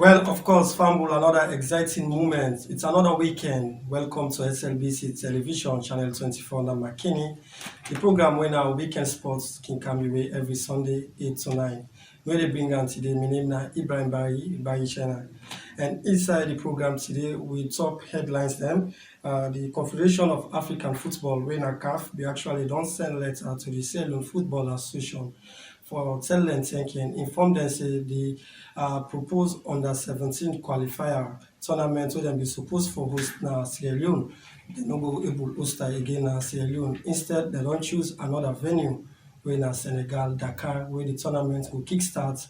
Well, of course, Fambul, another exciting moment. It's another weekend. Welcome to SLBC Television, Channel 24 under Makeni. The program when our weekend sports can come your way every Sunday, 8 to 9. Where they bring on today, my name is Ibrahim Barrychina. And inside the program today, we top headlines them. The Confederation of African Football, when a CAF, they actually don't send letter to the Sierra Football Association for tell them thank you and inform them say the proposed under 17 qualifier tournament where them be supposed for host na Sierra Leone. They no go able host again na Sierra Leone. Instead, they don't choose another venue where na Senegal, Dakar, where the tournament will kickstart,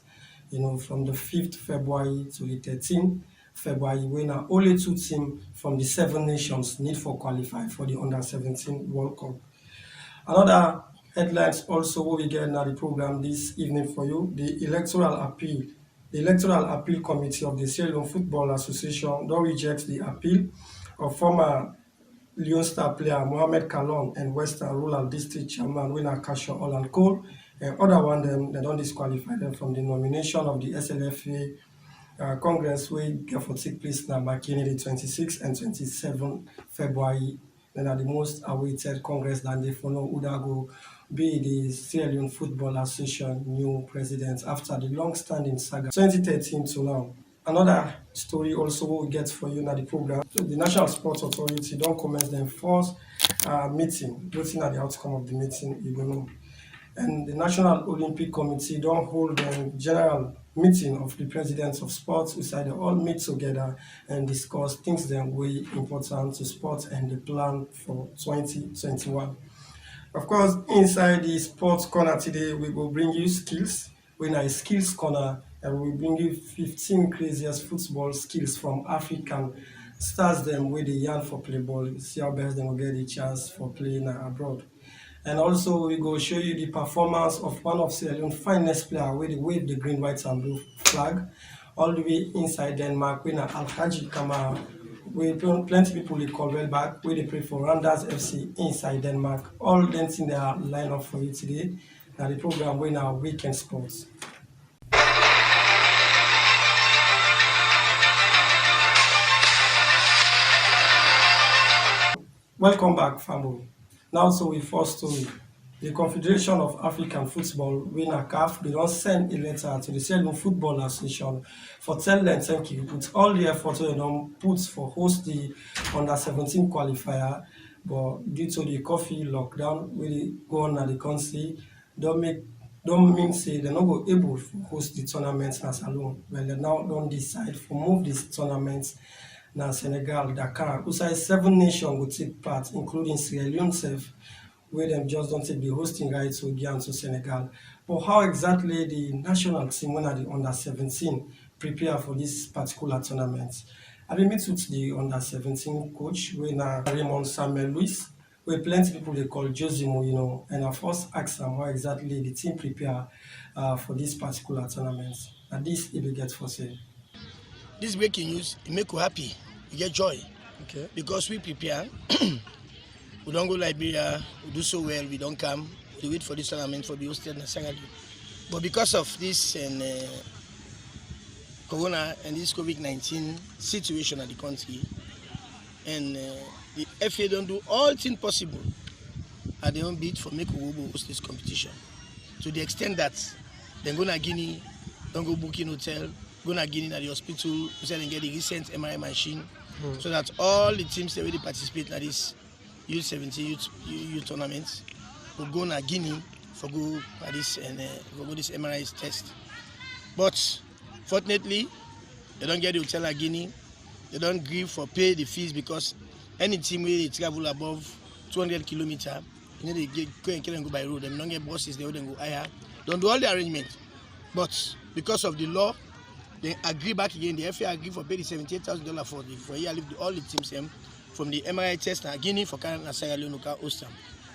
from the 5th February to the 13th February, when only two teams from the 7 nations need for qualify for the under 17 World Cup. Another headlines also what we get in the program this evening for you, the electoral appeal. The Electoral Appeal Committee of the Sierra Leone Football Association don't reject the appeal of former Leone star player Mohamed Kalon and Western Rural District Chairman Winner Kasho Olan Cole. And other one them they don't disqualify them from the nomination of the SLFA Congress wey get for take place now Makeni the 26th and 27th February. Then are the most awaited Congress than they follow Udago be the Sierra Leone Football Association new president after the long-standing saga 2013 to now. Another story also we get for you now the program. So the National Sports Authority don't commence them first meeting. Looking at the outcome of the meeting, you don't know. And the National Olympic Committee don't hold a general meeting of the presidents of sports who say they all meet together and discuss things that are way important to sports and the plan for 2021. Of course, inside the sports corner today, we will bring you skills. We're in a skills corner and we bring you 15 craziest football skills from African stars them where they yarn for play ball. See how best they will get a chance for playing abroad. And also we go show you the performance of one of Sierra Leone's finest player where they wave the green, white and blue flag all the way inside Denmark when Alhaji Kamara. We plenty people they call well back where they play for Randers FC inside Denmark. All them things they are line up for you today. Now the program when our weekend sports. Welcome back, family. Now, so we first story. The Confederation of African Football, winner CAF, they don't send a letter to the Sierra Leone Football Association for tell them thank you. Put all the effort they don't put for host the under 17 qualifier, but due to the coffee lockdown, we go on at the country, don't mean say they're not go able to host the tournaments as alone. Well, they now don't decide for move these tournaments now Senegal, Dakar, who say 7 nations will take part, including Sierra Leone self, where them just don't take the hosting rights to Guyana to Senegal. But how exactly the national team when are the under 17 prepare for this particular tournament? I been meet with the under 17 coach when Raymond Samuel Luis, where plenty people they call Josimo, and I first asked them how exactly the team prepare for this particular tournament. And this it will get for say. This breaking news, it make you happy, you get joy. Okay. Because we prepare, we don't go Liberia, we do so well, we don't come, we wait for this tournament for the hosted in Senegal. But because of this and Corona and this COVID-19 situation at the country, and the FA don't do all things possible at their own bid for make Uwobo host this competition. To the extent that they're going to Guinea, don't go booking hotel, go to Guinea at the hospital, so they get the recent MRI machine, so that all the teams that already participate in this U17 youth tournaments will go to Guinea for go at this and for go this MRI test. But fortunately, they don't get the hotel at Guinea. They don't agree for pay the fees because any team where they travel above 200 kilometers, they go by road. They don't get buses. They don't go higher. Don't do all the arrangements. But because of the law, they agree back again. The FA agree for pay the $78,000 for year leave all the teams from the MRI test and Guinea for Canada and Sierra Leone host.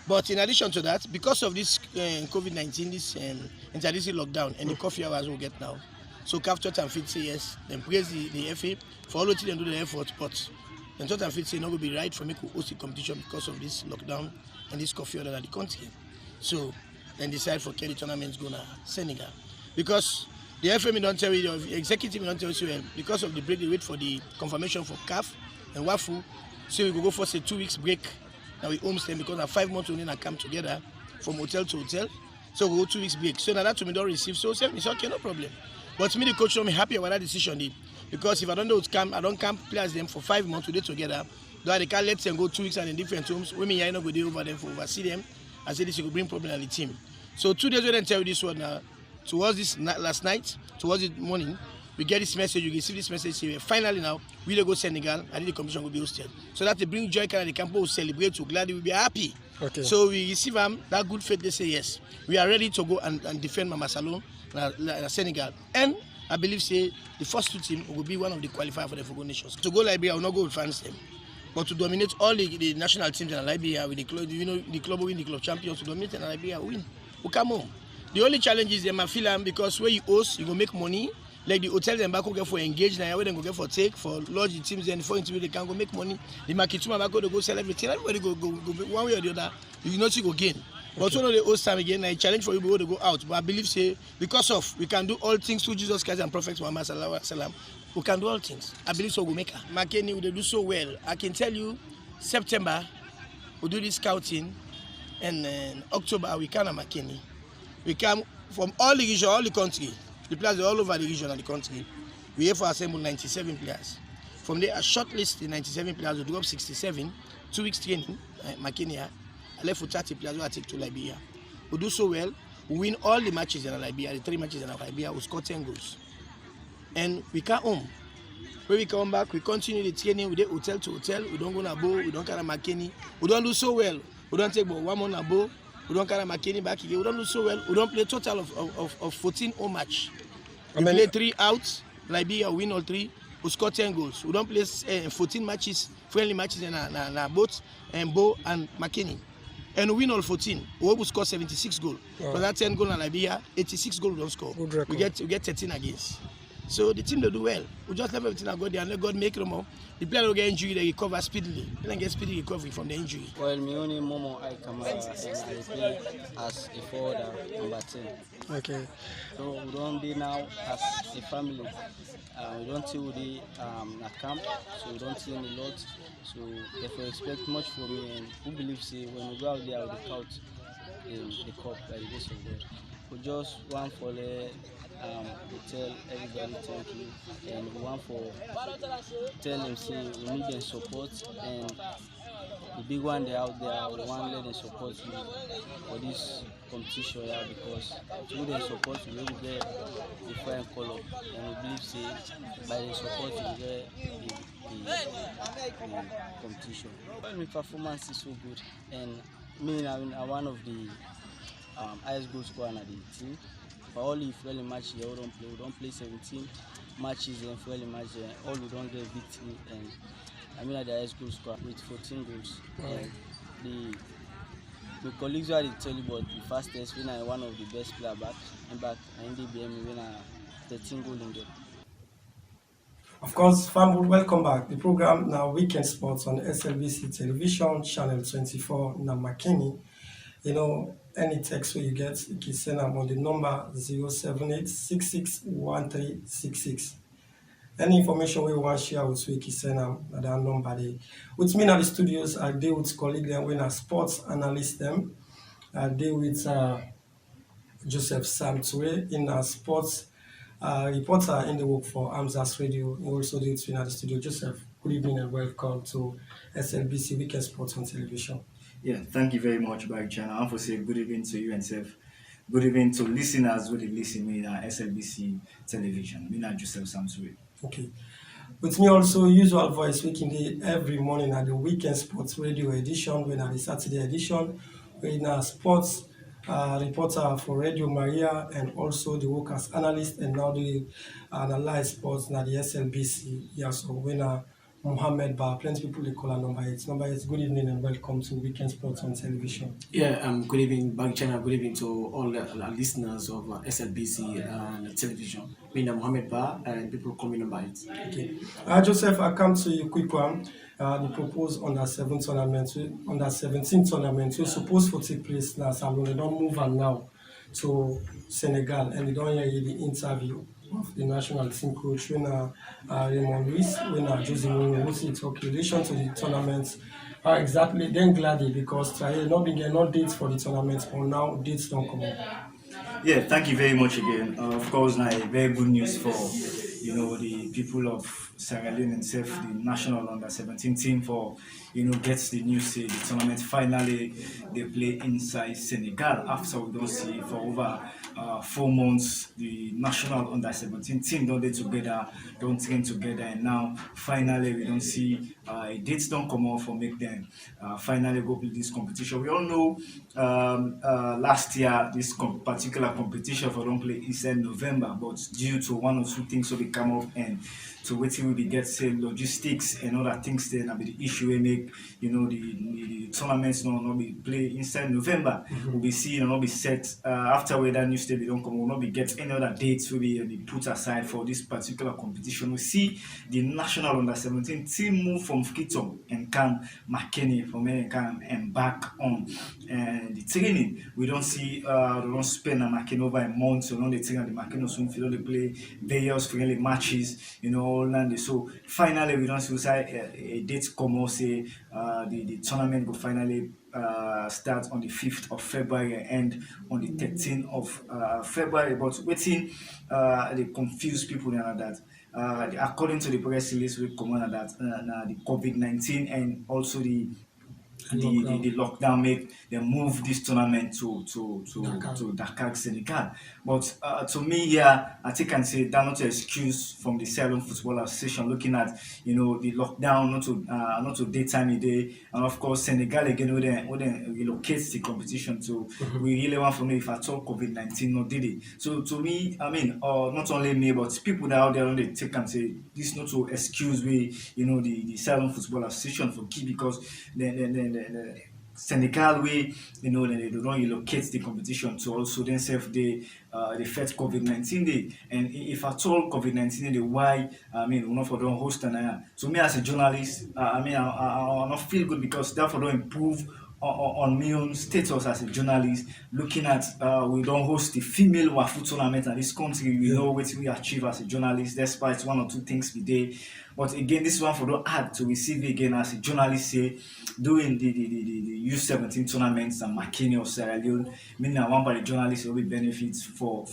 But in addition to that, because of this COVID-19, this interdisciplinary lockdown and the coffee hours we get now, so CAF thought and fit say yes, then praise the FA for all of them do the effort, but then thought and fit say no will be right for me to host the competition because of this lockdown and this coffee order at the country. So then decide for carry tournaments go to Senegal. Because The FME don't tell you, the executive don't tell you, because of the break, they wait for the confirmation for CAF and WAFU. So we go for say 2 weeks break. Now we home them because 5 months only come together from hotel to hotel. So we go 2 weeks break. So now that to me don't receive. So it's okay, no problem. But me, the coach, don't be happy about that decision. Because if I don't know it's come, I don't come players them for 5 months together. Though they can't let them go 2 weeks and in different homes. Women are not going to over them for oversee them. I said this will bring problem on the team. So 2 days we didn't tell you this one now. Towards this last night, towards the morning, we get this message, you receive this message here. Finally now, we go Senegal and the competition will be hosted. So that they bring joy and the camp will celebrate, to glad we will be happy. Okay. So we receive them, that good faith, they say yes. We are ready to go and defend Mama Salon, Senegal. And I believe say the first 2 teams will be one of the qualifiers for the Football Nations. To go Liberia will not go with France them. But to dominate all the national teams in Liberia with the club, the club will win the club champions, to dominate in Liberia win. We come home. The only challenge is them feel because where you host, you go make money. Like the hotels and back go get for engage now, where they go get for take for lodge the teams and for interview they can go make money. The marketuma back go sell everything. Everybody go one way or the other. You know you go gain. But one of the host time again, a challenge for you to go out. But I believe say because of we can do all things through Jesus Christ and Prophet Muhammad sallallahu alaihi wasallam. We can do all things. I believe so. We make her. Makeni they do so well. I can tell you, September we do this scouting, and October we come at Makeni. We come from all the region, all the country. The players are all over the region and the country. We have for assemble 97 players. From there, a short list the 97 players will drop 67, 2 weeks training, Makeni. I left for 30 players who I take to Liberia. We do so well. We win all the matches in Liberia, the 3 matches in Liberia, we score 10 goals. And we come home. When we come back, we continue the training. We do hotel to hotel. We don't go to Abo, we don't carry Makeni. We don't do so well. We don't take about 1 month Abo. We don't carry Makeni back again. We don't do so well. We don't play a total of 14 home match. We play 3 out. Liberia win all 3. We score 10 goals. We don't play 14 matches, friendly matches in both Bo and Makeni. And we win all 14. We will score 76 goals. Wow. For that 10 goals in Liberia, 86 goals we don't score. We get 13 against. So the team they do well. We just leave everything and go there and let God make them up. The player will get injury, they recover speedily. They don't get speedy recovery from the injury. Well, me only Momo I come and I play as a forward number 10. Okay. So we don't be now as a family. We don't see with the at camp, so we don't see any lot. So therefore expect much from me, and who believes when we go out there with the couch in the cup by the grace of God. We just want for the tell everybody thank you, and we want for tell them say we need their support, and the big one they out there, we want to let them support you for this competition here, because through their support we will get the fine color, and we believe say by the support we get the competition. Well, my performance is so good, and me I'm one of the highest goal scorer on the team. For all the friendly matches, we don't play 17 matches and friendly matches, all we don't get victory, and I mean the highest goal scorer with 14 goals. And my colleagues are tell you about the fastest winner, one of the best players back and NDBM winner 13 goals in game. Of course, family, welcome back. The program now Weekend Sports on SLBC Television, channel 24, na Makeni. You know, any text where you get, you can send them on the number 078661366. Any information we want to share with you can send them at that number there. With me now the studios, I deal with colleagues them when I sports analyst them. I deal with Joseph Samtue in a sports reporter in the work for Amzas Radio. He also deals with me at the studio. Joseph, good evening and welcome to SLBC Weekend Sports on television. Yeah, thank you very much, Barrychina. I want to say good evening to you and Seth. Good evening to listeners who listen to SLBC Television. Me and Joseph Samsuri. Okay. With me also, usual voice weekend day every morning at the Weekend Sports Radio edition, when at the Saturday edition, when a sports reporter for Radio Maria and also the work as analyst and now the analyze sports at the SLBC. Yeah, so when Mohammed Bar, plenty people they call her number 8. Number 8, good evening and welcome to Weekend Sports on television. Yeah, good evening, Barrychina. Good evening to all the listeners of SLBC television. Me name Mohammed Bar, and people call me number 8. Okay. Joseph, I come to you quick one. The proposed under 17 tournament, we're supposed to take place now. So they don't move on now to Senegal, and they don't hear the interview. of the national team coach when Raymond Luis, when Jose Mourinho, who say talk in relation to the tournament. Exactly, then gladly because not been get no dates for the tournament, but now dates don't come up. Yeah, thank you very much again. Of course, now very good news for the people of Sierra Leone and self, the national under 17 team for gets the news say the tournament finally they play inside Senegal after we don't see for over 4 months the national under 17 team don't they together, don't train together, and now finally we don't see dates don't come out for make them finally go play this competition. We all know last year this particular competition for don't play inside November, but due to one or two things will be come up and to waiting we be get say logistics and other things then be the issue we make the tournaments not be play inside November. We'll be seeing and not be set after where that new state don't come, will not be get any other dates will be put aside for this particular competition. We see the national under 17 team move from Freetown and can Makeni from where can embark on the training. We don't see they don't spend a Makeni over a month, so don't they train at the Makeni soon feel they play various friendly matches, all and so finally we don't see a date come out say the tournament will finally start on the 5th of February and end on the 13th of February. But waiting, they confuse people now that according to the press release, we command that the COVID-19 and also the lockdown made them move this tournament to Dakar, Senegal. But to me, yeah, I think I can say that not an excuse from the Sierra Football Association looking at the lockdown, not to daytime a day, and of course Senegal again when they relocate the competition to we really want to know if at all COVID-19 not did it. So to me, I mean, not only me but people that out there they take and say this not to excuse me, the Sierra Football Association for key because the Senegal way, they don't relocate the competition to also themselves they fed COVID-19 day. And if at all COVID-19 day, why we not for don't host and so me as a journalist, I not feel good because therefore don't improve on my own status as a journalist, looking at we don't host the female wafu tournament in this country. We know what we achieve as a journalist, despite one or two things we did. But again, this one for don't add to receive again as a journalist say doing the U17 tournaments and Makeni or Sierra Leone, meaning one by the journalists will be benefits for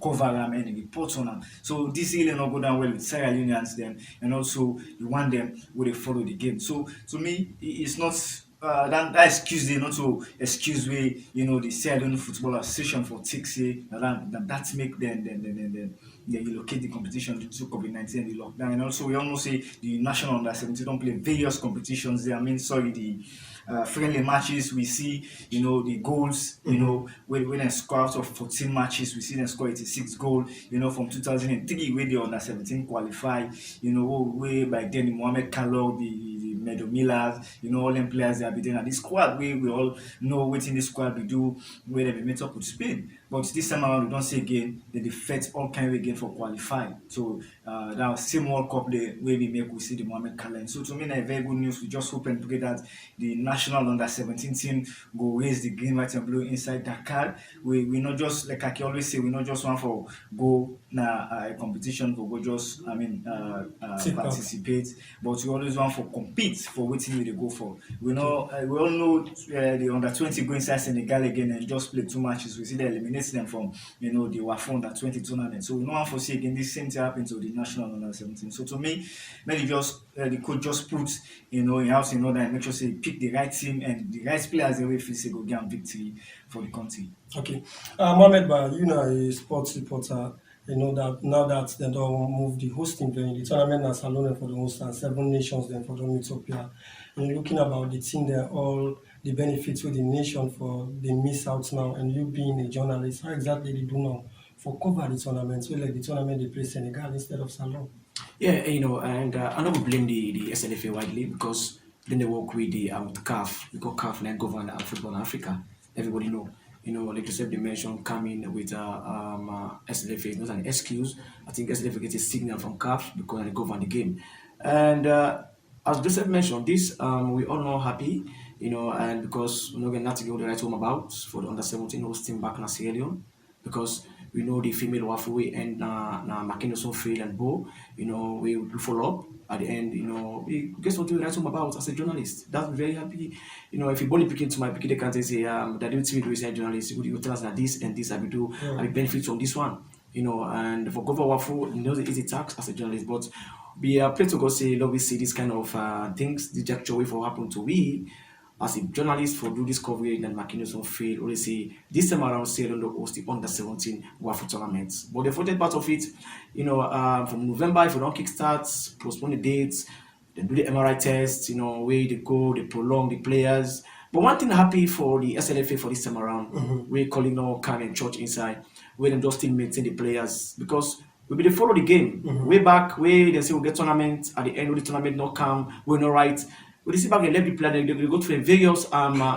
cover them and report on them. So this really not go down well with Sierra Leoneans them, and also you want them will they follow the game. So to me, it's not that excuse they not to excuse way the Sierra Leone Football Association for take say that make them they relocate the competition due to COVID-19 and the lockdown. And also we almost say the national under 17 don't play various competitions there. I mean sorry the friendly matches we see the goals when they score out of 14 matches we see them score 86 goals from 2003 where the under 17 qualify way by then Mohamed Kalo the Meadow Millers all them players they are there and the squad we all know what in the squad we do where they meet up with Spain. But this time around we don't say again they defeat all kind of again for qualify. So that same World Cup the way we make we see the Mohamed Kalo. So to me na very good news. We just hope and pray that the national under 17 team go raise the green, white and blue inside Dakar. We not just like I can always say we not just want for go na a competition for go just participate, but we always want for compete for waiting we they go for. We know we all know the under 20 go inside Senegal again and just play 2 matches. We see they eliminate them from the WAFU under 20 tournament. So we don't want to see again this same thing happen to the national under 17. So to me, maybe just the coach just put in house in order and make sure say pick the right team and the right players the way feel say go get victory for the country. Okay. Mohamed Ba, you know a sports reporter. You know that now that they don't move the hosting venue, the tournament as alone for the host and 7 nations then for the Ethiopia. And looking about the team there, all the benefits with the nation for the miss out now, and you being a journalist, how exactly they do now for cover the tournaments? Well, like the tournament they play Senegal instead of Salon. Yeah, and I don't blame the SLFA widely because then they work with the CAF because CAF now govern football in Africa. Everybody know. Like you said, they mentioned coming with SLFA is not an excuse. I think SLFA gets a signal from CAF because they govern the game. And as Joseph mentioned, this we all know happy, and because we're not going to get all the right home about for the under 17 hosting back in Sierra Leone because we know the female wafu and Makeni Field and Bo, we follow up at the end, we guess what we write home about as a journalist. That's very happy. If you only picking to my picking, they can't say that you see as a journalist, you tell us that this and this I will do, I will benefit from this one. And for Governor Wafu, the easy task as a journalist, but we are pray to go say, love we see this kind of things, the gesture way for happen to we as a journalist for do this coverage and Makeni Field, always say this time around say on the host the under 17 Wafu tournaments. But the fortunate part of it, from November, if we don't kickstart, postpone the dates, they do the MRI test, where they go, they prolong the players. But one thing happy for the SLFA for this time around, we're calling now Khan and Church inside, where they just still maintain the players because we be follow the game. Way back, where they say we get tournament, at the end of the tournament not come, we're not right. We see back the left the player, they go to various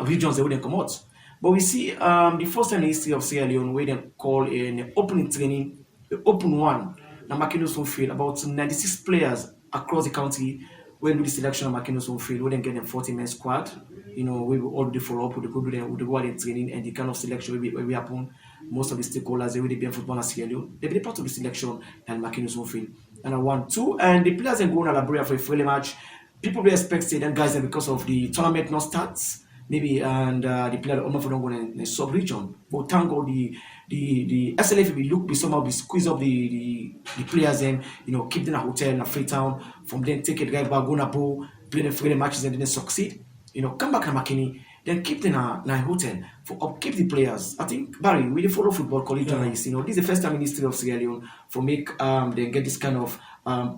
regions they wouldn't come out. But we see the first time in the history of Sierra Leone where they call an opening training, the open one, na Makeni Field, about 96 players across the country when do the selection of Makeni Field, we then get them 40-man squad. We will all do follow up, we go out in training and the kind of selection we happen. Most of the stakeholders they will be in football in Sierra Leone. They be part of the selection and Makeni Field. And I want two, and the players then go on Liberia for a friendly match. People will expect say them guys because of the tournament not starts maybe and the player almost don't go in the sub region. But thank God the SLF will look be somehow be squeeze up the players and keep them in a hotel in a Freetown, from then take it guys back go na bowl, play the friendly matches and then succeed. Come back to Makeni, then keep them in a hotel for upkeep the players. I think Barry, we follow football college journalists. This is the first time in history of Sierra Leone for make them get this kind of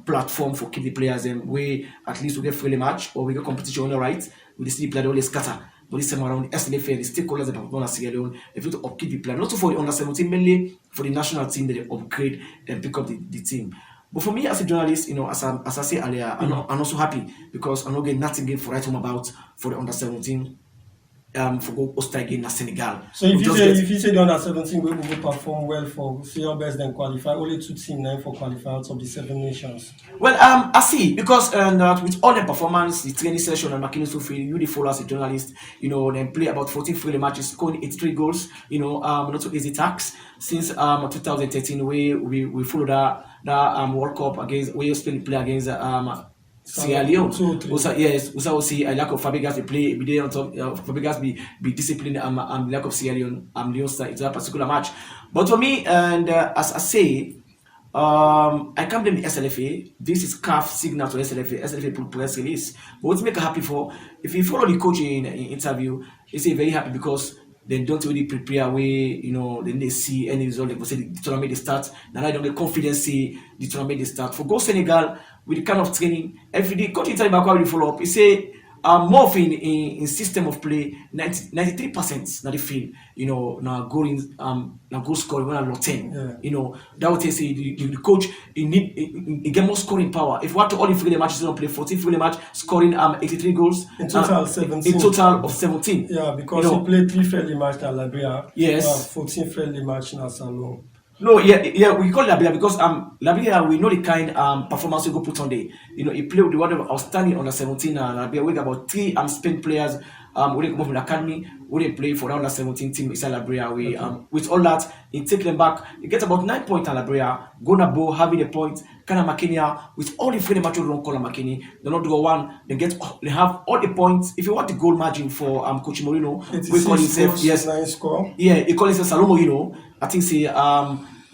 platform for keep the players and we at least we get friendly match or we get competition on the right. We see the player always scatter. But this time around the SLFA, the stakeholders that have Sierra Leone, they have to upkeep the player, not for the under 17, mainly for the national team that they upgrade and pick up the team. But for me as a journalist, as I say earlier, I'm also happy because I'm not getting nothing for write home about for the under 17 for go host again in Senegal. So if you say the under 17 will perform well for your best then qualify, only 2 teams now for qualify out of the 7 nations. Well, I see because with all the performance, the training session and Makeni Field, you follow as a journalist, then play about 14 friendly matches, scoring 83 goals, not so easy task. Since 2013, we follow that World Cup against where you spend play against Sierra Leone. Also see a lack of Fabregas to play. Be there on top. Fabregas be disciplined. Lack of Sierra Leone. Leone start into that particular match. But for me, and as I say, I can't blame the SLFA. This is CAF signal to SLFA. SLFA put press release. But what's make her happy for? If you follow the coach in interview, they say very happy because they don't really prepare away, then they see any result. They say the tournament they start. Now I don't get confidence say the tournament they start. For go Senegal with the kind of training, every day coach interview back how they follow up. He say more of in system of play, 93% now they feel, now goal scoring when I'm 10. That would say the coach he get more scoring power. If we want to all the matches don't play 14 friendly match, scoring 83 goals. In total 17. In total of 17. Yeah, because he played 3 friendly matches in Liberia. Yes. 14 friendly matches in Salon. No, we call it Liberia because Liberia we know the kind performance we go put on there. He played with the one of outstanding under 17 and Liberia we got about 3 Spain players who they come from the academy who they play for the under 17 team inside Liberia. We with all that, he take them back. He gets about 9 points in Liberia. Gonabo having a point. Kind of Makeni with all the friendly matches don't call Makeni. They not do one. They have all the points. If you want the goal margin for Coach Moreno, we call himself score. Yeah, he call himself Salomo. I think say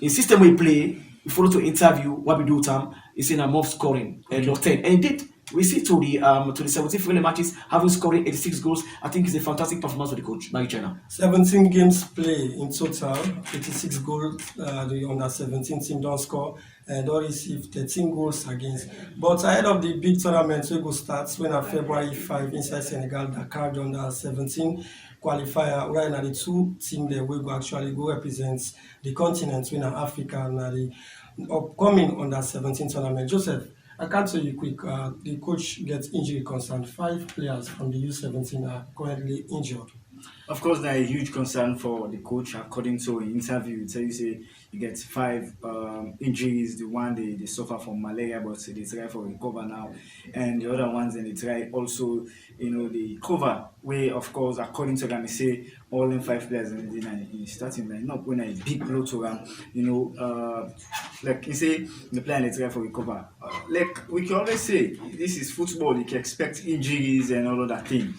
in system we play, we follow to interview what we do with him. He's in a mob scoring not 10. And indeed, we see to the 17 friendly matches having scoring 86 goals. I think it's a fantastic performance for the coach, Barrychina. 17 games play in total, 86 goals. The under 17 team don't score and don't receive 13 goals against. But ahead of the big tournament, we go start when on February 5 inside Senegal, Dakar under 17 qualifier. Right now the 2 teams there will go actually go represent the continent, in Africa, and the upcoming under 17 tournament. Joseph, I can't tell you quick, the coach gets injury concerned. 5 players from the U17 are currently injured. Of course, there is a huge concern for the coach. According to an interview, tell you say you get five injuries. The one they suffer from malaria, but they try for recover now, and the other ones then they try also, the cover way. Of course, according to them, they say all in five players in starting line up when a big blow to them. Like you say, the player they try for recover. Like we can always say, this is football. You can expect injuries and all of that thing.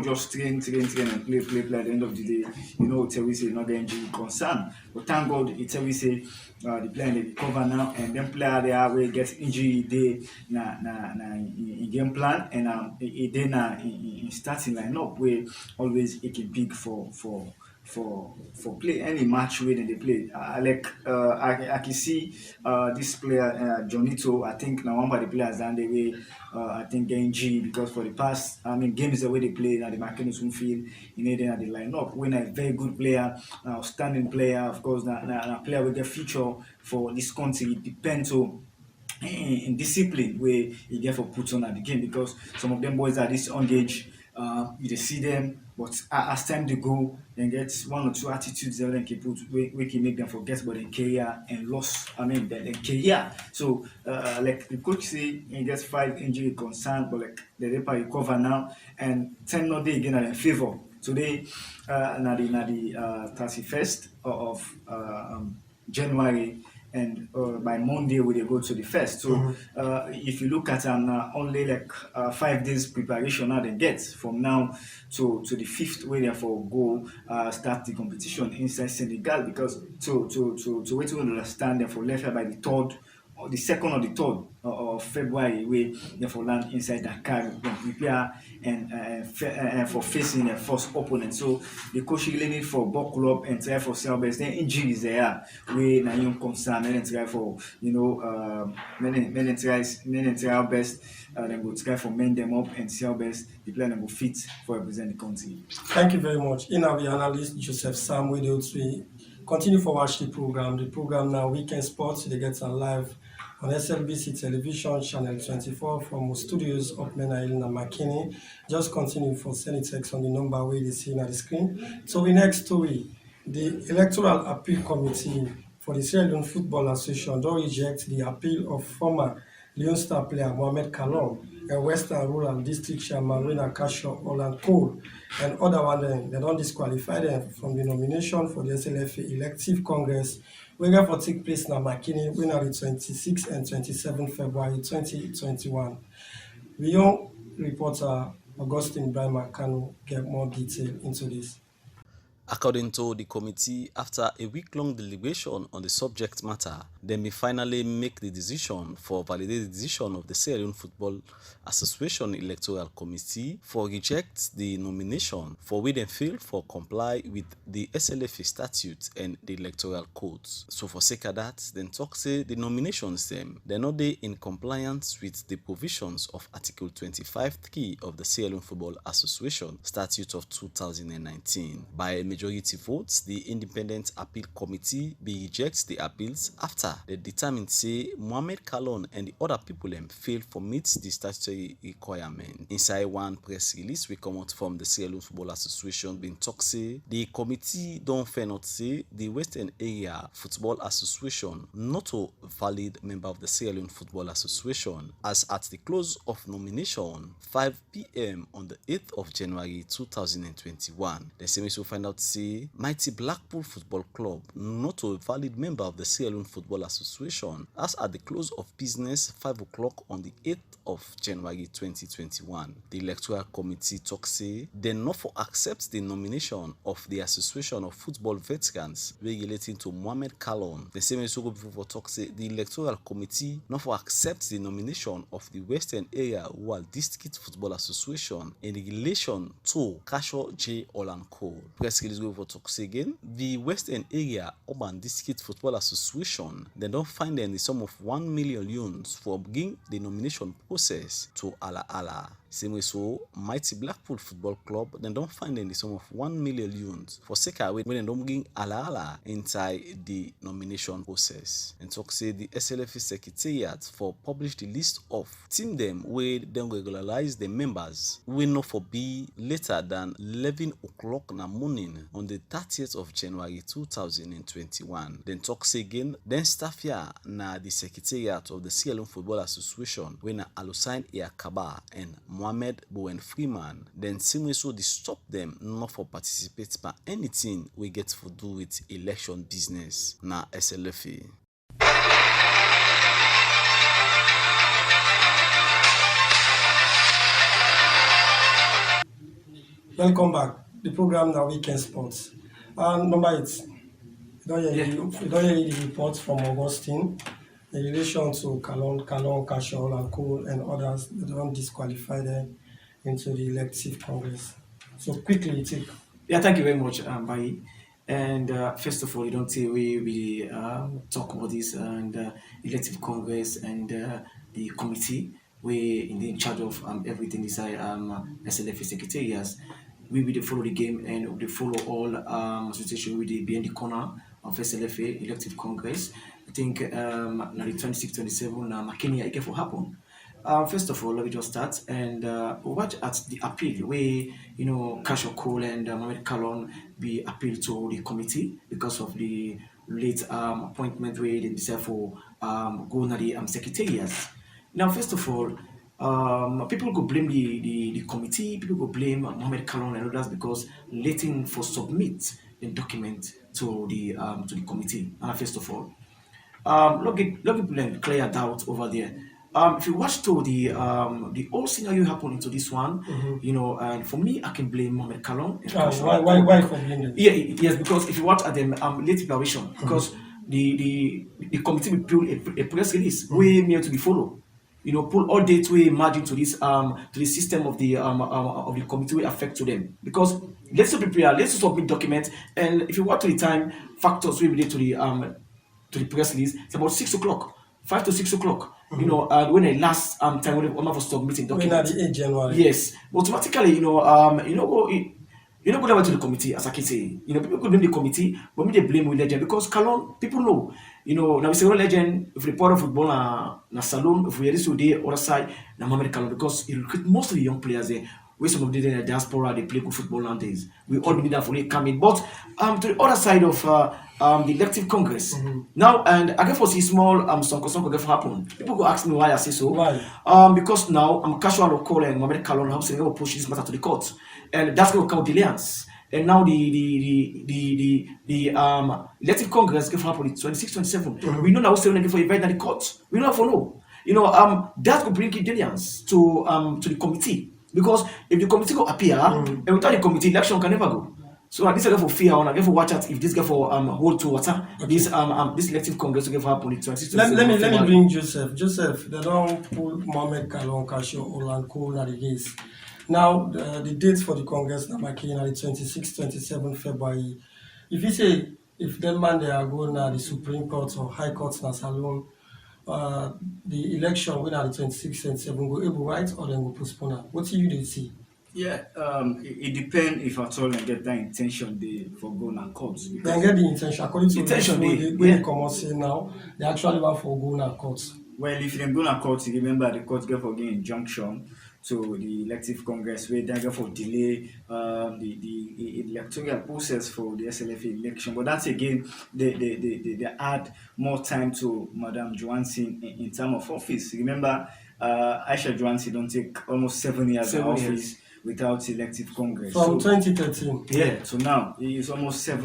Just train and play. At the end of the day, tell we say not the injury concern. But thank God, it tell we say the player they recover now, and then player they are will get injury they in game plan, and then in starting lineup where always it can big for play any match where they play. I can see this player Jonito. I think now one of the players and the way I think getting G because for the past games the way they play now the Makeni field then at the lineup when a very good player, outstanding player, of course a player with a future for this country. It depends on in discipline where you get for put on at the game because some of them boys are this young age. You see them, but as time they go, then get one or two attitudes that they can put, we can make them forget about their career and loss. Their career. So, like the coach say, he gets 5 injury concern, but like the Repa recover now and 10 not day again are in favor. Today, na the 31st of January. And by Monday we will go to the first. So if you look at only like 5 days preparation now they get from now to the 5th where therefore go start the competition inside Senegal because to wait to understand therefore left by the 3rd or the 2nd or the 3rd of February we therefore land inside Dakar and prepare and for facing their first opponent. So the coach really need for buckle up and try for sell best. Then injuries there we na young concern and try for many try our best then go try for mend them up and sell best the player then go fit for represent the country. Thank you very much. In our analyst Joseph Sam we continue for watch the program. The program now Weekend Sports they get live on SLBC Television, Channel 24 from studios of Menail and Makeni. Just continue for sending text on the number where you see on the screen. So the next story, the Electoral Appeal Committee for the Sierra Leone Football Association don't reject the appeal of former Leone Star player Mohamed Kalon and Western Rural District Chairman Rena Kasho Olan Cole and other one they don't disqualify them from the nomination for the SLFA Elective Congress we're going to take place now Makeni when are the 26th and 27th February 2021. Young reporter Augustine Ibrahim Barrychina get more detail into this. According to the committee, after a week-long deliberation on the subject matter, they may finally make the decision for validate the decision of the Sierra Leone Football Association Electoral Committee for reject the nomination for which they fail for comply with the SLFA statute and the electoral codes. So for sake of that, then talk say the nominations they're not they in compliance with the provisions of Article 25(3) of the Sierra Leone Football Association Statute of 2019. By a majority votes, the Independent Appeal Committee rejects the appeals after they determined say Mohamed Kalon and the other people failed to meet the statutory requirement. Inside one press release we come out from the Sierra Leone Football Association being talk say the committee don't fair not say the Western Area Football Association not a valid member of the Sierra Leone Football Association as at the close of nomination 5 p.m. on the 8th of January 2021. The same will find out say Mighty Blackpool Football Club not a valid member of the Sierra Leone Football Association as at the close of business 5 o'clock on the 8th of January 2021. The Electoral Committee talk say they not for accept the nomination of the Association of Football Veterans relating to Mohamed Kalon. The same also before talk say the Electoral Committee not for accept the nomination of the Western Area Rural District Football Association in relation to Kasho J. Olan Cole. Press gist wey for talk say again. The Western Area Urban District Football Association dem don find dem the sum of 1 million euros for begin the nomination process to Ala. Same way so, Mighty Blackpool Football Club dem don find dem the sum of 1 million euros for sake wey dem don begin Ala inside the nomination process. And talk say the SLFA Secretariat for publish the list of team dem wey dem regularize the members wey no for be later than 11 o'clock na morning on the 30th of January 2021. Then talk say again, then staff here na the Secretariat of the Sierra Leone Football Association wey na Alusain Iyakaba and Mohammed Bowen Freeman. Then same way so they stop them not for participate by anything we get to do with election business na SLFA. Welcome back. The program now Weekend Sports. Number 8. You don't hear the reports from Augustine in relation to Kalon, Kashol, and Cole and others. They don't disqualify them into the elective congress. So quickly, take. Yeah, thank you very much, Bai. And first of all, you don't say we talk about this and elective congress and the committee we in charge of everything inside SLFA secretariats. We will follow the game and we follow all situation with the behind the corner of SLFA elective congress. I think now the 26-27 Makeni Weekend for happen. First of all, let me just start and watch at the appeal where Kasho Cole and Mohamed Kalon be appealed to the committee because of the late appointment where they decide for going to the secretariats. Now, first of all, people go blame the committee, people go blame Mohamed Kalon and others because letting for submit the document to the committee. First of all, let me clear doubt over there. If you watch to the whole scenario happen into this one, and for me, I can blame Mohamed Kalon. Why for blaming? Yes, because if you watch at the late declaration, because the committee will pull a press release way near to be followed. Pull all dates way margin to the system of the committee will affect to them. Because let's prepare, let's submit document, and if you watch to the time factors we relate to the press release, it's about 6 o'clock, 5 to 6 o'clock. When the last time when one of us submitting document. When at the 8th January. Yes, automatically, go down to the committee as I can say. People could blame the committee, but me they blame with legend because Kalon, people know. Now we say legend, if we report of football na salon, if we are this today other side, na Mohamed Kalon because he recruit most of the young players there. Where some of them in the diaspora they play good football nowadays. We all need that for it coming. But to the other side of the elective congress. Now and I guess for see small some get happen. People go ask me why I say so. Why? Because now I'm casual of call and Mohamed Kalon have saying push this matter to the court. And that's going to come delayance. And now the elective congress get happen in 26-27. We know now saying for event at the court. We don't know. That could bring delayance to the committee. Because if the committee go appear, and without the committee, election can never go. So this is for fear, and I for watch out if this guy for hold to water. This elective congress will happen in 26. Let me bring Joseph. Joseph, they don't pull Mohamed Kalon, Kasho, Olan Cole at the gates. Now the dates for the congress are marking the 26-27 February. If you say if that man they are going to the Supreme Court or High Court na Salon, the election when at the 26-27 go able right or then go postpone. What do you see? Yeah, it depends if at all I get that intention they for going and courts. They get the intention according to intention they come out say now they actually want for going and courts. Well, if they go to court, remember the court get for getting injunction to the elective congress where they get for delay the electoral process for the SLFA election. But that's again they add more time to Madam Johansson in terms of office. Remember, Aisha Johansson don't take almost 7 years in office without elective congress. From 2013. Yeah, so now it's almost 8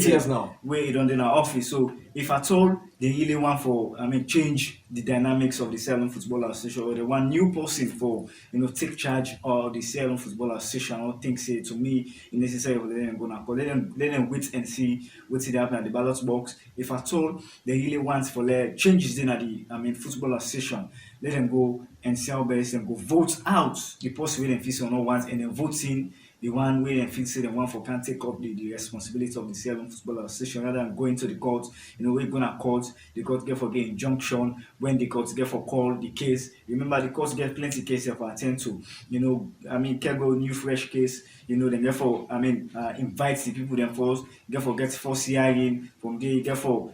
years now. Where it don't in our office. So if at all they really want for change the dynamics of the Sierra Leone Football Association or they want new person for take charge of the Sierra Leone Football Association or think say to me it's necessary for them go now. Let them wait and see what's it happen at the ballot box. If at all they really want for changes in at the football association, let them go and see how best and go vote out the person with them feel no want and then vote in the one way and feel say the one for can't take up the responsibility of the Sierra Leone Football Association rather than going to the court. We're gonna court, the court get for get injunction, when the court get for call the case. Remember the courts get plenty cases for attend to. Kego new fresh case, then get for invite the people them first, get for hearing from there, get for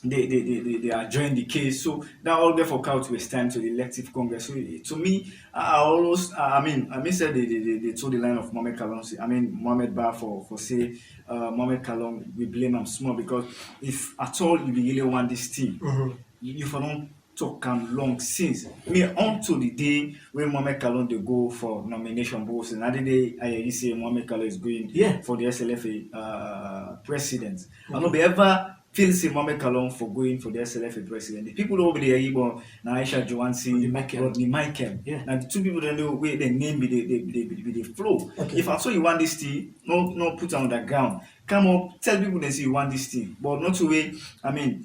they adjourn the case. So that all therefore count waste time to the elective congress. So to me, I always said they told the line of Mohamed Kalon. Mohamed Ba for say Mohamed Kalon, we blame him small because if at all you really want this team, you for don't talk long since on to the day when Mohamed Kalon they go for nomination both. Another day I say Mohamed Kalon is going for the SLFA president. I know they ever feel say Mohamed Kalon for going for the SLFA president. The people over there, now Aisha Johansi, Rodney Michael. Now the two people that know where the name be the flow. Okay. If I saw you want this team, no put on the ground. Come up, tell people they say you want this team, but not to way.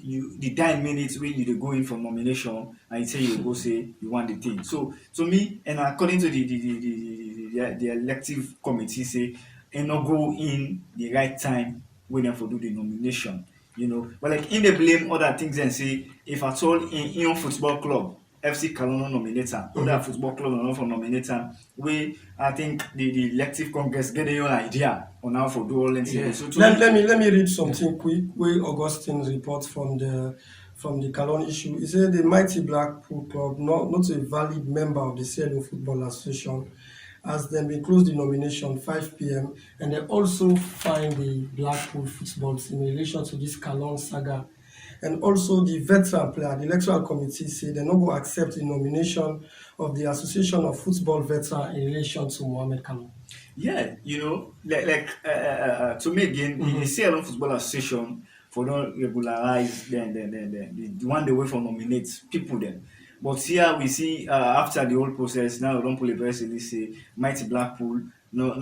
You the 9 minutes when you go in for nomination and you say you go say you want the team. So to me, and according to the elective committee say, and not go in the right time when they for do the nomination. But like in the blame other things and say if at all in your football club FC Kalono nominator, other football club not for nominator, we I think the elective congress get your idea on how for do all things. Yeah. So let me read something quick. Where Augustine report from the Kalon issue. He said the mighty Blackpool club not a valid member of the Sierra Leone Football Association, as then they closed the nomination 5 p.m. and they also find the Blackpool football team in relation to this Kalon saga. And also the veteran player, the electoral committee said they're not going to accept the nomination of the Association of Football Veterans in relation to Mohamed Kalon. Yeah, to me again, the Sierra Leone Football Association for don't regularize the one they way for nominate people then. But here we see after the whole process now don't pull a press release say mighty Blackpool no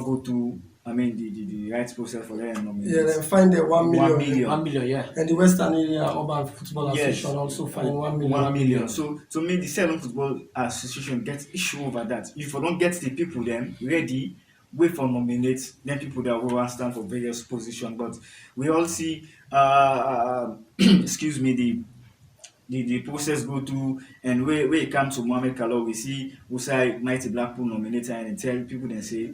go to the right process for them nominate. Yeah, then find the 1 million. 1 million. 1 million, yeah. And the Western Area Urban Football Association also find 1 million. 1 million. So to me the Sierra Leone Football Association gets issue over that. If you don't get the people then ready, wait for nominate, then people that will stand for various positions. But we all see excuse me, the process go through, and where it comes to Mohamed Kalon, we see Usai Mighty Blackpool nominator and tell people then say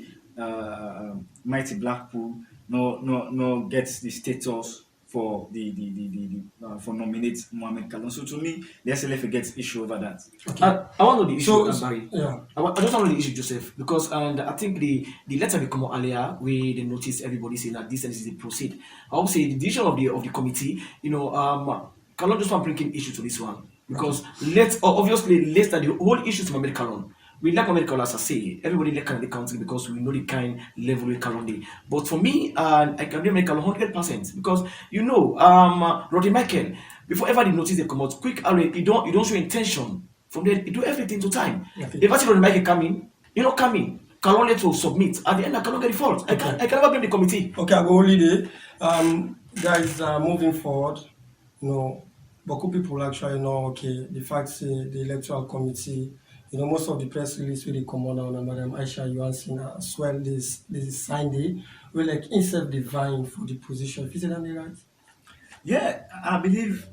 Mighty Blackpool no gets the status for the for nominate Mohamed Kalon. So to me, the SLF gets issue over that. Okay. I want to know the issue, Barry. Yeah. I just want to know the issue, Joseph, because and I think the letter will come out earlier where they notice everybody saying that this is the proceed. I would say the decision of the committee, Kalon just want bringing issue to this one because obviously later the whole issue to Mohamed Kalon. We like Mohamed Kalon as I say. Everybody like the country because we know the kind level with Kalon dey. But for me, I can make Kalon 100% because Rodney Michael before ever the notice they come out quick. You don't show intention. From there, you do everything to time. Okay. If I see Rodney Michael coming, Kalon let to submit. At the end, I cannot get the fault. Okay. I can never blame the committee. Okay, I go holiday. Guys, moving forward, Boku people actually know, okay, the fact say the electoral committee, most of the press release really come on now, Madam Aisha Johansen as well, this signed it, we like instead the vying for the position. Is it right? Yeah, I believe,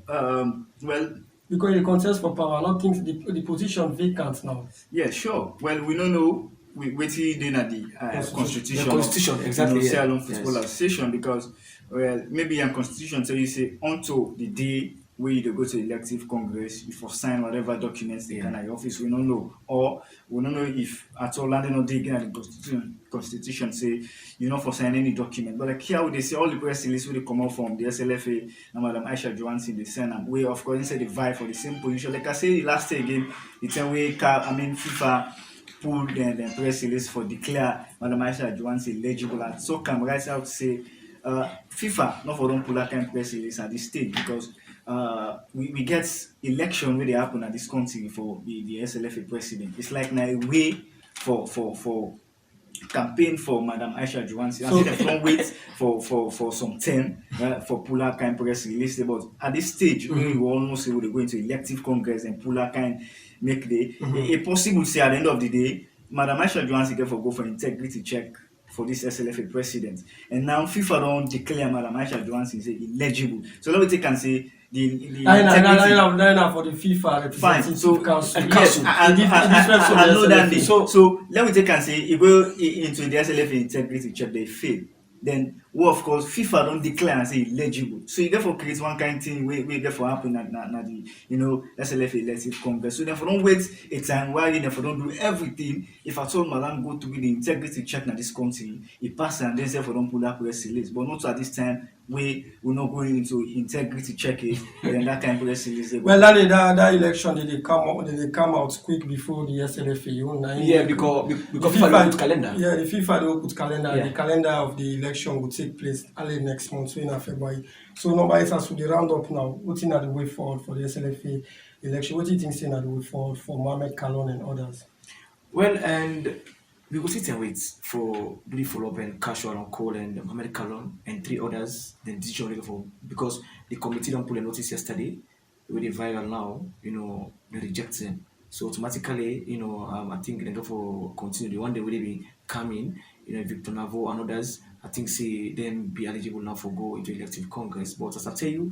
Because the contest for power, I don't think the position vacant now. Yeah, sure. Well, we don't know. We waiting then at the constitution. The constitution, exactly. Sierra Leone Football Association because maybe in constitution tell you say until the day where you go to elective congress, you for sign whatever documents they can at your office. We don't know, or we don't know if at all landing on the again at the constitution say you not for sign any document. But like here they say all the press release where they come out from the SLFA and Madam Aisha Johansen they send them way of course they vie for the same position. Like I say last year again, the time way FIFA pulled the press release for declare Madam Aisha Johansen eligible, and so come right out say FIFA not for don't pull that kind of press release at this stage because we get election where they happen at this country for the SLFA president. It's like now a way for campaign for Madam Aisha Johansen. So they don't wait for some time for pull kind press release. But at this stage, we almost say we're going to elective congress and pull kind make a possible say at the end of the day Madam Aisha Johansen get for go for integrity check for this SLFA president. And now FIFA don't declare Madam Aisha Johansen is illegible. So let me take and say the integrity. Nine for the FIFA Fine. representative So council. yes, I know that day. So So let me take and say if go into the SLFA integrity check, they fail. Then of course FIFA don't declare and say illegible. So you therefore create one kind of thing we therefore happen at the SLFA elective congress. So therefore don't wait a time while you therefore don't do everything. If at all Madam go to the integrity check na this country, it pass and then therefore don't pull that press release. But not at this time we're not going into integrity check it, then that kind of press release. well, that election did they come out quick before the SLFA. Yeah, because FIFA don't put calendar. Yeah, the FIFA don't put calendar. Yeah. The calendar of the election will take place early next month, so in February. So nobody has to the round up now. What's in the way forward for the SLFA election? What do you think is in the way forward for Mohamed Kalon and others? Well, and we will sit and wait for Billy Follow-up and Casual and Cole and Mohamed Kalon and 3 others, then decision level for because the committee don't pull a notice yesterday with the viral now, they reject them. So automatically, I think they go for continue. The one they will be coming, Victor Navo and others, I think say them be eligible now for go into elective congress. But as I tell you,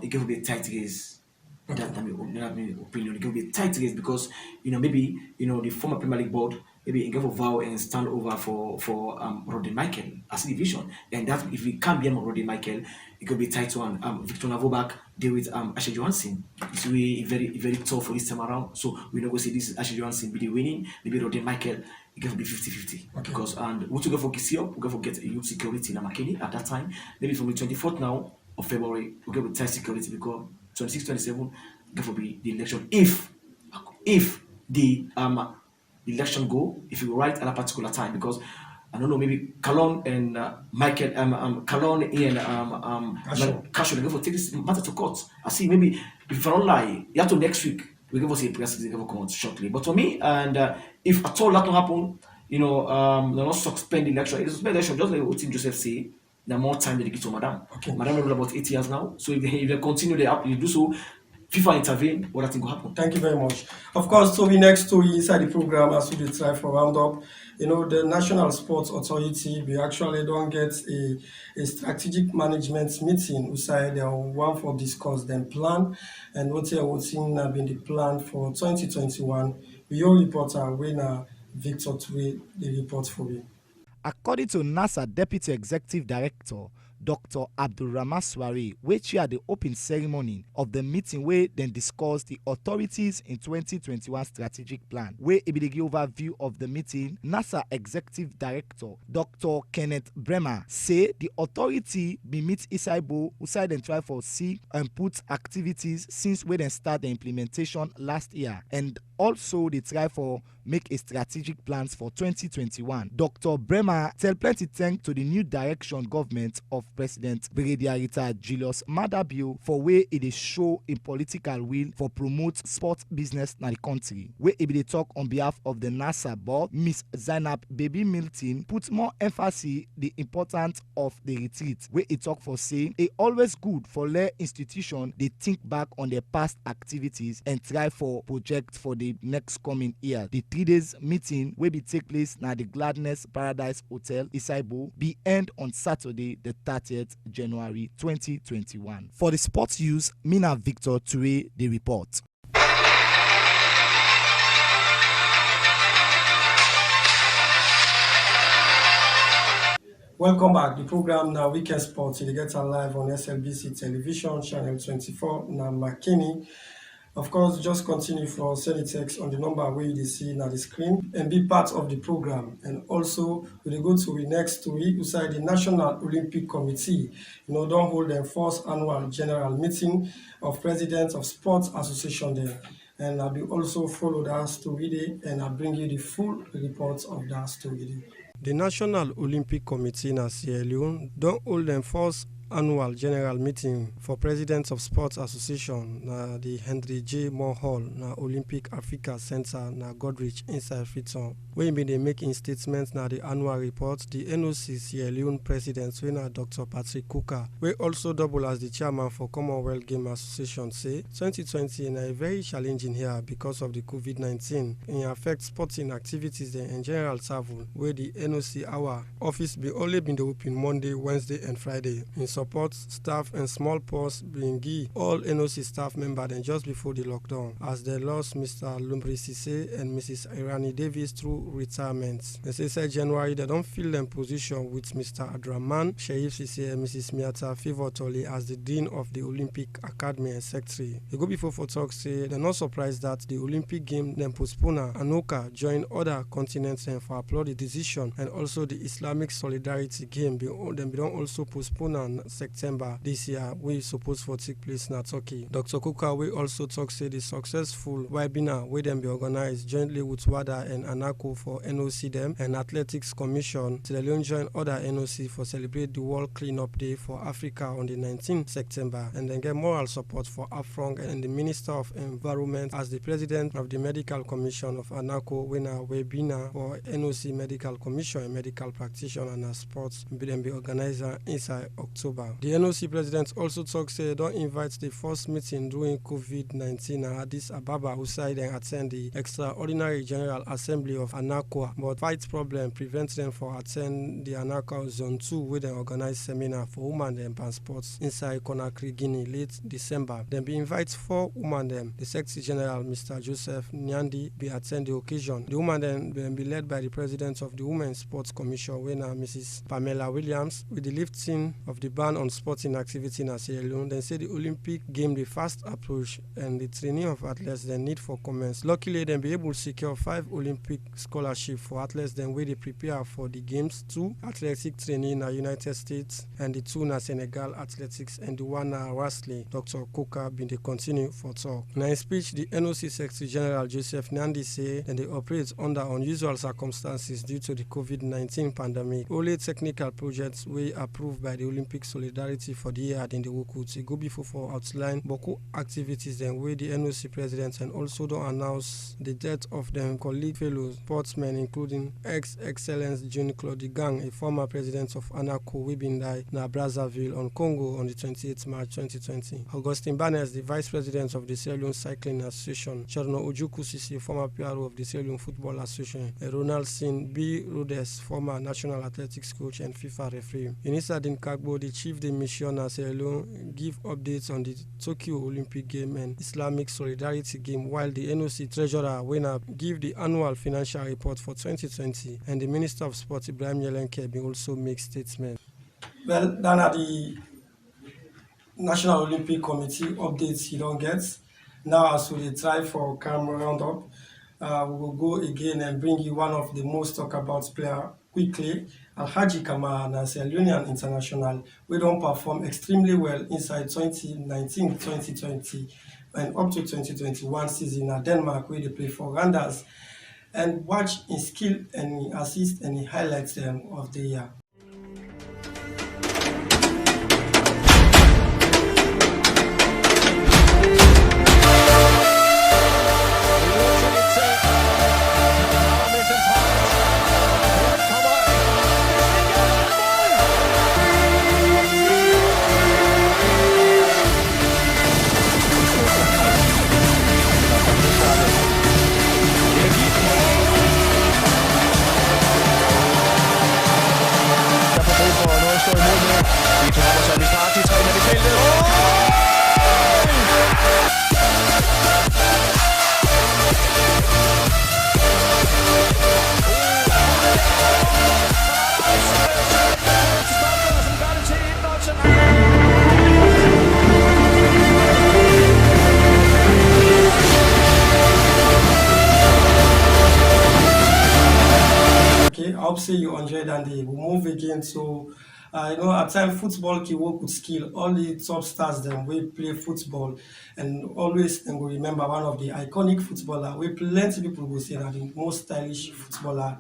it can be a tight race. That's my opinion. It can be a tight race because maybe the former Premier League board maybe give a vow and stand over for Rodney Michael as a division, and that if we can't be Rodney Michael, it could be tight one. Victor Navo back deal with Ashley Johansson. It's really very tough for this time around. So we don't go say this is Ashley Johansson be the winning. Maybe Rodney Michael it can be 50-50 because and we to go for Kisio, we go for get a youth security in Makeni at that time. Maybe from the 24th now of February we go with tight security because 26-27 go for be the election if the election go if you write at a particular time because I don't know maybe Kalon and Michael Kalon and Cashew they go for take this matter to court. I see maybe if I don't lie you have to next week we go for say press they go come out shortly. But for me and if at all that don't happen, they're not suspend the election. It's suspend the election just like what Joseph say. The more time they give to Madam. Madam is about 8 years now. So if they continue they do so. FIFA intervene, what I think will happen. Thank you very much. Of course, so the next story inside the program as we try for roundup, the National Sports Authority, we actually don't get a strategic management meeting inside the one for discuss them plan and what's been the plan for 2021. Your reporter, Wena Victor Tue, the report for you. According to NASA Deputy Executive Director Dr. Abdulrahman Swari, wey chair the open ceremony of the meeting where then discuss the authorities in 2021 strategic plan. Where e be the overview of the meeting, NASA Executive Director Dr. Kenneth Bremer say the authority be meet Isaibo outside and try for see and put activities since we then start the implementation last year and also they try for make a strategic plans for 2021. Dr. Bremer tell plenty thanks to the new direction government of President Brigadier Rita Julius Madabio for where it is show a political will for promote sports business in the country. Where it be talk on behalf of the NASA board, Miss Zainab Baby Milton put more emphasis the importance of the retreat. Where it talk for say it always good for their institution they think back on their past activities and try for project for the next coming year. The 3 days meeting will be take place na the Gladness Paradise Hotel Isaibo be end on Saturday the 30th January 2021. For the sports news, Mina Victor Tue the report. Welcome back. The program now Weekend Sport. It gets live on SLBC Television, channel 24, now Makeni. Of course, just continue for send a text on the number where you see now the screen and be part of the program. And also, we go to the next story inside the National Olympic Committee. Don't hold their first annual general meeting of Presidents of Sports Association there. And I will also follow that story there and I'll bring you the full report of that story there. The National Olympic Committee in Sierra Leone don't hold their first annual general meeting for presidents of sports association na the Henry J. Moore Hall na Olympic Africa Center na Godrich inside Freetown. Wey bin dey make im statement na the annual report, the NOC Sierra Leone president wey na Dr. Patrick Kuka, wey also double as the chairman for Commonwealth Game Association, say 2020 na a very challenging year because of the COVID-19. It affects sporting activities and general travel, where the NOC our office be only been open Monday, Wednesday and Friday. In support, staff and small pause being give all NOC staff members and just before the lockdown, as they lost Mr. Lumbri Sise and Mrs. Irani Davis through retirement. They say January they don't fill them position with Mr. Adraman Sheif Sise and Mrs. Miata Fivotoli as the Dean of the Olympic Academy and Secretary. They go before for talk say they're not surprised that the Olympic game then postpone Anoka join other continents and for applaud the decision, and also the Islamic Solidarity game them don't also postpone on September this year, we supposed for take place in Turkey. Dr. Kuka we also talk say the successful webinar where them be organized jointly with WADA and ANACO for NOC them and Athletics Commission. Sierra Leone join other NOC for celebrate the World Cleanup Day for Africa on the 19th September, and then get moral support for Afrong and the Minister of Environment as the President of the Medical Commission of ANACO winner webinar for NOC Medical Commission and medical practitioner and sports be organizer inside October. The NOC president also talk say don't invite the first meeting during COVID-19 at Addis Ababa outside and attend the extraordinary General Assembly of ANACO, but fight problem prevents them for attend the ANACO Zone 2 with an organized seminar for women and sports inside Conakry, Guinea late December. Then be invite 4 women them. The Secretary General Mr. Joseph Nyandi be attend the occasion. The women then be led by the President of the Women's Sports Commission, winner Mrs. Pamela Williams, with the lifting of the ban on sporting activity in Sierra Leone. Then say the Olympic game the fast approach and the training of athletes then need for commence. Luckily, they be able to secure 5 Olympic scholarships for athletes then where they prepare for the games, 2 athletic training in the United States and the 2 na Senegal athletics and the 1 na wrestling. Dr. Kuka been they continue for talk. Now in speech, the NOC Secretary General Joseph Nandi say that they operate under unusual circumstances due to the COVID-19 pandemic. Only technical projects were approved by the Olympic Solidarity for the year in the Wokut. Go before for outline Boku activities then where the NOC president and also don't announce the death of them colleague fellow sportsmen, including ex-excellence June Claude Gang, a former president of ANACO, we been died na Brazzaville on Congo on the 28th March 2020. Augustine Barnes, the vice president of the Sierra Leone Cycling Association, Chorno Ojuku Sisi, former PRO of the Sierra Leone Football Association, and Ronald Sin B. Rudes, former national athletics coach and FIFA referee. Inisa Din Kagbo, the chief de mission at Sierra Leone, give updates on the Tokyo Olympic Game and Islamic Solidarity Game, while the NOC treasurer winner give the annual financial report for 2020, and the Minister of Sport Ibrahim Barrychina also make statement. Well, then at the National Olympic Committee updates you don't get. Now as we try for camera roundup, we will go again and bring you one of the most talked about player quickly. Alhaji Kamara na Sierra Leonean international, we don't perform extremely well inside 2019-2020 and up to 2021 season at Denmark, where they play for Randers, and watch in skill and assist and highlights them of the year. I hope say you enjoyed and we move again. So at times football can work with skill. All the top stars them we play football and always then we remember one of the iconic footballer. We plenty people will say that the most stylish footballer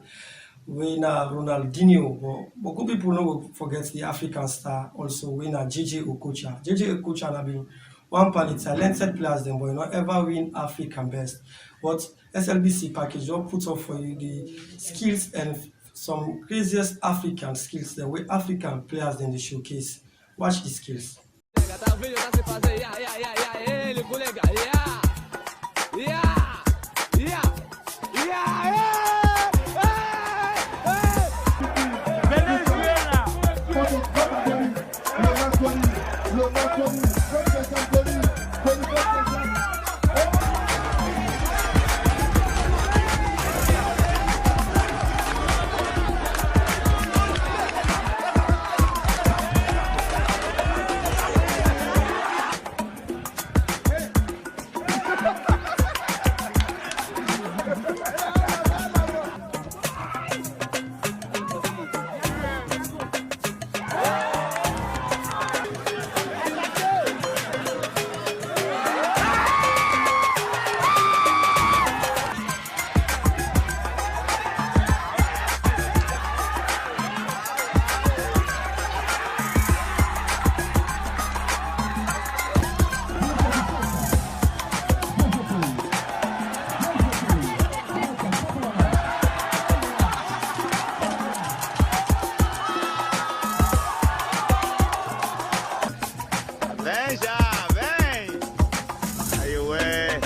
winner Ronaldinho, but good people no go forget the African star also winner JJ Okocha. JJ Okocha na been one part the talented players them, but not ever win African best. But SLBC package don't put up for you the skills and some craziest African skills the way African players then they showcase. Watch the skills. Vem já, vem! Aí, ué!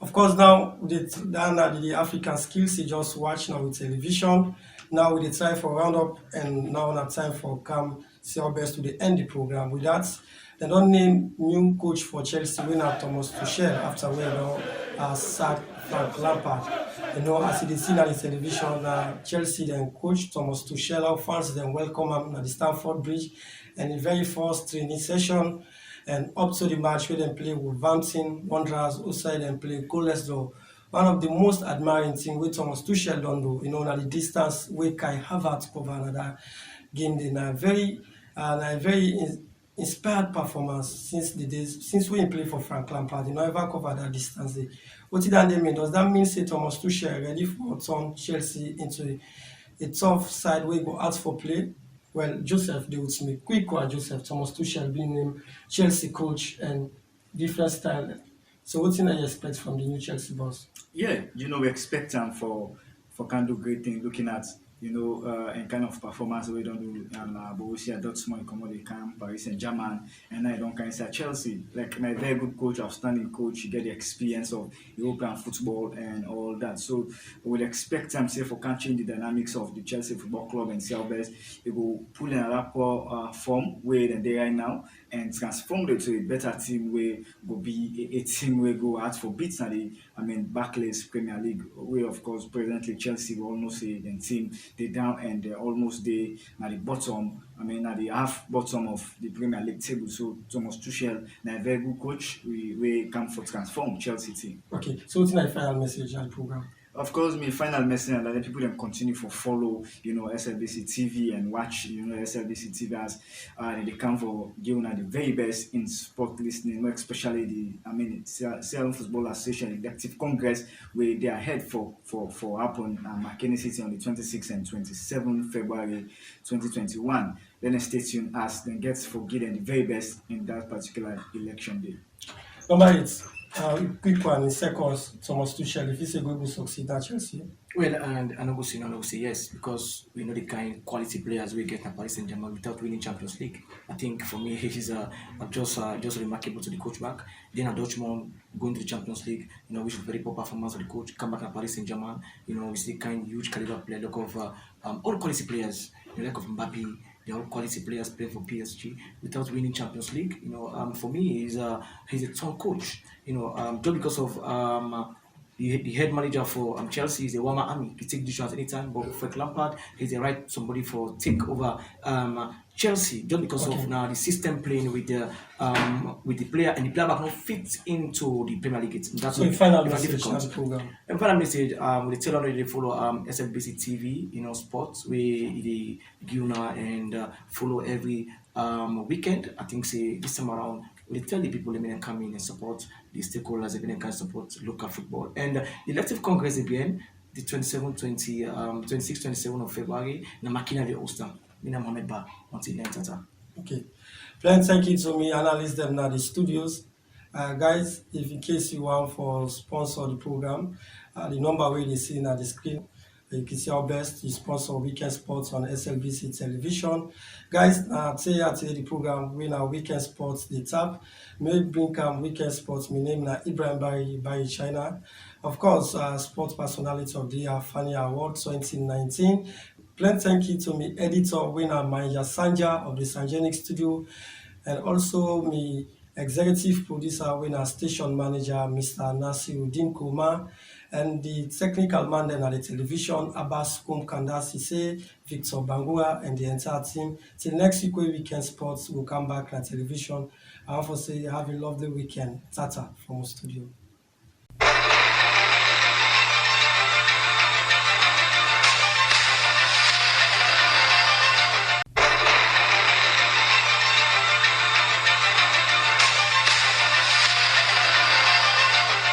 Of course, now the African skills you just watch now with television. Now we dey try for roundup and now na time for come see our best to the end the program. With that, they don't name new coach for Chelsea winner Thomas Tuchel after we sack Frank Lampard. You know, as you dey see on the television, Chelsea then coach Thomas Tuchel, how fans then welcome him at the Stamford Bridge and the very first training session. And up to the match where they play with Wolverhampton Wanderers, outside and play goalless though. One of the most admiring thing with Thomas Tuchel done though, you know, na the distance where Kai Havertz cover another game. They na very inspired performance since the days since we play for Frank Lampard. They never cover that distance. What did that mean? Does that mean say Thomas Tuchel ready for turn Chelsea into a tough side where go out for play? Well, Joseph, they would make quick one, Joseph, Thomas Tuchel being named Chelsea coach and different style. So what do you expect from the new Chelsea boss? Yeah, we expect them for can do great things. Looking at and kind of performance we don't do Borussia Dortmund, Commodity Camp, Paris Saint-Germain, and I don't kind of say Chelsea. Like my very good coach, outstanding coach, you get the experience of European football and all that. So we will expect them say for can change the dynamics of the Chelsea Football Club and see how best it will pull in a rapport form where they are now and transform it to a better team where will be a team where go out for beats and the Barclays Premier League where of course presently Chelsea will almost say the team they down and they're almost there at the bottom. At the half bottom of the Premier League table. So Thomas Tuchel, a very good coach. We come for transform Chelsea team. Okay, so what's my final message on the program? Of course, my final message and that people then continue for follow, SLBC TV and watch, SLBC TV as they come for giving the very best in sport listening, especially the Sierra Football Association Executive Congress where they are head for happen Makeni City on the 26th and 27th February 2021. Then stay tuned as then gets for getting the very best in that particular election day. Number 8. Quick one in seconds, Thomas Tuchel, if he's a good succeed at Chelsea. Well, and I will say yes, because we know the kind of quality players we get at Paris Saint-Germain without winning Champions League. I think for me, he's just remarkable to the coach back. Then a Dutchman going to the Champions League, which was very poor performance of the coach. Come back at Paris Saint-Germain, we see kind of huge caliber player, look of all quality players, like of Mbappe. They're all quality players playing for PSG without winning Champions League. For me, he's a strong coach. Just because of the head manager for Chelsea is a warmer army. He take decisions at any time. But for Lampard, he's the right somebody for take over Chelsea just because of now the system playing with the player, and the player back not fit into the Premier League. That's So, final very message difficult. of the program. And final message, we tell already they follow SLBC TV, sports where they give now and follow every weekend. I think say this time around we tell the people they come in and support the stakeholders, they can support local football. And the elective congress again, the 26, 27 of February, na Makeni the Oster. Mina Mohamed Ba until then, tata. Okay. Friends, thank you to me, analyst them now the studios. Guys, if in case you want for sponsor the program, the number where they see now the screen, you can see our best. You sponsor Weekend Sports on SLBC Television. Guys, say the program we now Weekend Sports the tap. May bring Weekend Sports. My name is Ibrahim Barrychina. Of course, Sports Personality of the Year Fanny Award 2019. Plenty thank you to me editor winner Manja Sanja of the Sanjenic Studio, and also me executive producer winner station manager Mr. Nasiruddin Kuma, and the technical man then at the television Abbas Kum Kandasise, Victor Bangura, and the entire team. Till next week, Weekend Sports will come back on television. I want to say have a lovely weekend. Tata from the studio.